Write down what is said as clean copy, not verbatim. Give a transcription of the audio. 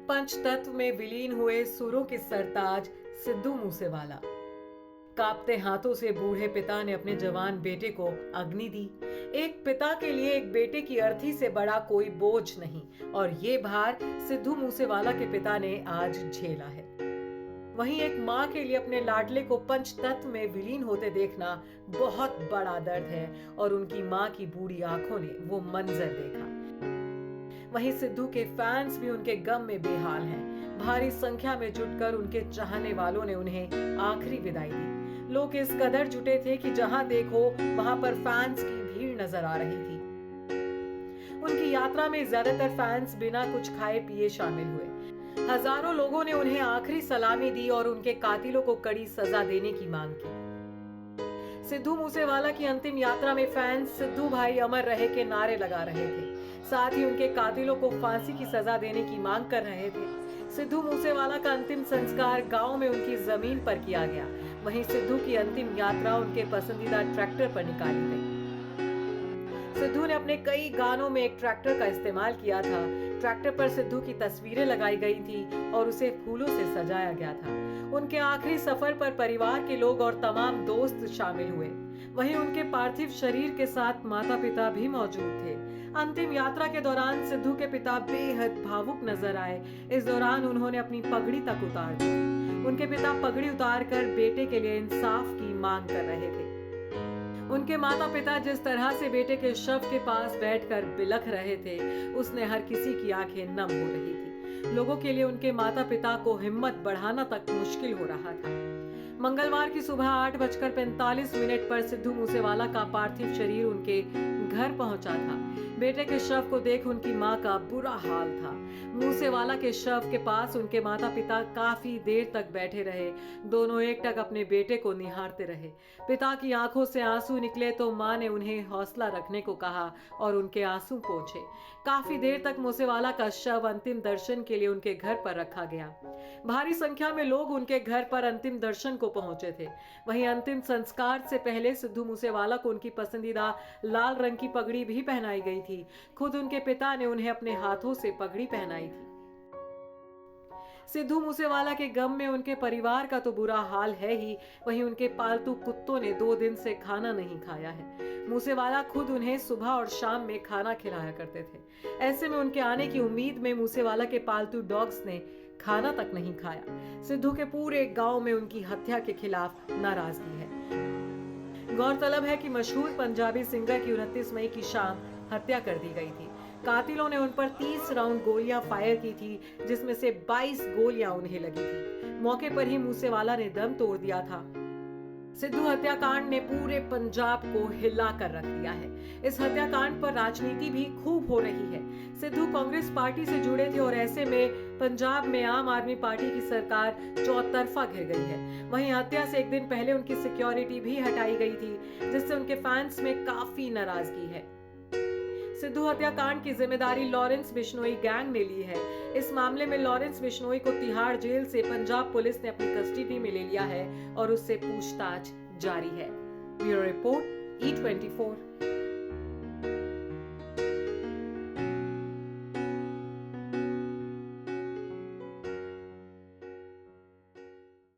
पंचतत्व में विलीन हुए सुरों के सरताज सिद्धू मूसेवाला। कांपते हाथों से बूढ़े पिता ने अपने जवान बेटे को अग्नि दी। एक पिता के लिए एक बेटे की अर्थी से बड़ा कोई बोझ नहीं, और ये भार सिद्धू मूसेवाला के पिता ने आज झेला है। वहीं एक माँ के लिए अपने लाडले को पंचतत्व में विलीन होते देखना बहुत बड़ा दर्द है, और उनकी माँ की बूढ़ी आंखों ने वो मंजर देखा। वहीं सिद्धू के फैंस भी उनके गम में बेहाल हैं। भारी संख्या में जुटकर उनके चाहने वालों ने उन्हें आखिरी विदाई दी। लोग इस कदर जुटे थे कि जहां देखो वहां पर फैंस की भीड़ नजर आ रही थी। उनकी यात्रा में ज्यादातर फैंस बिना कुछ खाए पिए शामिल हुए। हजारों लोगों ने उन्हें आखिरी सलामी दी और उनके कातिलों को कड़ी सजा देने की मांग की। सिद्धू मूसेवाला की अंतिम यात्रा में फैंस सिद्धू भाई अमर रहे के नारे लगा रहे थे। साथ ही उनके कातिलों को फांसी की सजा देने की मांग कर रहे थे। सिद्धू मूसेवाला का अंतिम संस्कार गांव में उनकी जमीन पर किया गया। वहीं सिद्धू की अंतिम यात्रा उनके पसंदीदा ट्रैक्टर पर निकाली गई। सिद्धू ने अपने कई गानों में एक ट्रैक्टर का इस्तेमाल किया था। ट्रैक्टर पर सिद्धू की तस्वीरें लगाई गई थी और उसे फूलों से सजाया गया था। उनके आखिरी सफर पर परिवार के लोग और तमाम दोस्त शामिल हुए। वहीं उनके पार्थिव शरीर के साथ माता पिता भी मौजूद थे। अंतिम यात्रा के दौरान सिद्धू के पिता बेहद भावुक नजर आए। इस दौरान उन्होंने अपनी पगड़ी तक उतार दी। उनके पिता पगड़ी उतारकर बेटे के लिए इंसाफ की मांग कर रहे थे। उनके माता पिता जिस तरह से बेटे के शव के पास बैठकर बिलख रहे थे, उसने हर किसी की आंखें नम हो रही थी। लोगों के लिए उनके माता पिता को हिम्मत बढ़ाना तक मुश्किल हो रहा था। मंगलवार की सुबह 8:45 पर सिद्धू मूसेवाला का पार्थिव शरीर उनके घर पहुंचा था। बेटे के शव को देख उनकी मां का बुरा हाल था। मूसेवाला के शव के पास उनके माता पिता काफी देर तक बैठे रहे। दोनों एकटक अपने बेटे को निहारते रहे। पिता की आंखों से आंसू निकले तो मां ने उन्हें हौसला रखने को कहा और उनके आंसू पोंछे। काफी देर तक मूसेवाला का शव अंतिम दर्शन के लिए उनके घर पर रखा गया। भारी संख्या में लोग उनके घर पर अंतिम दर्शन को पहुंचे थे। वहीं अंतिम संस्कार से पहले सिद्धू मूसेवाला को उनकी पसंदीदा लाल रंग की पगड़ी भी पहनाई गई थी। खुद उनके पिता ने उन्हें अपने हाथों से पगड़ी पहनाई थी। सिद्धू मूसेवाला के गम में उनके परिवार का तो बुरा हाल है ही, वहीं उनके पालतू कुत्तों ने 2 दिन से खाना नहीं खाया है। मूसेवाला खुद उन्हें सुबह और शाम में खाना खिलाया करते थे। ऐसे में उनके आने की उम्मीद में मूसेवाला के पालतू डॉग्स ने खाना तक नहीं खाया। सिद्धू के पूरे गांव में उनकी हत्या के खिलाफ नाराजगी है। गौरतलब है कि मशहूर पंजाबी सिंगर की 29 मई की शाम हत्या कर दी गई थी। कातिलों ने उन पर 30 राउंड गोलियां फायर की थी, जिसमें से 22 गोलियां उन्हें लगी थी। मौके पर ही मूसेवाला ने दम तोड़ दिया था। सिद्धू हत्याकांड ने पूरे पंजाब को हिला कर रख दिया है। इस हत्याकांड पर राजनीति भी खूब हो रही है। सिद्धू कांग्रेस पार्टी से जुड़े थे और ऐसे में पंजाब में आम आदमी पार्टी की सरकार चौतरफा घिर गई है। वहीं हत्या से एक दिन पहले उनकी सिक्योरिटी भी हटाई गई थी, जिससे उनके फैंस में काफी नाराजगी है। सिद्धू हत्याकांड की जिम्मेदारी लॉरेंस बिश्नोई गैंग ने ली है। इस मामले में लॉरेंस बिश्नोई को तिहाड़ जेल से पंजाब पुलिस ने अपनी कस्टडी में ले लिया है और उससे पूछताछ जारी है। Bureau report E24।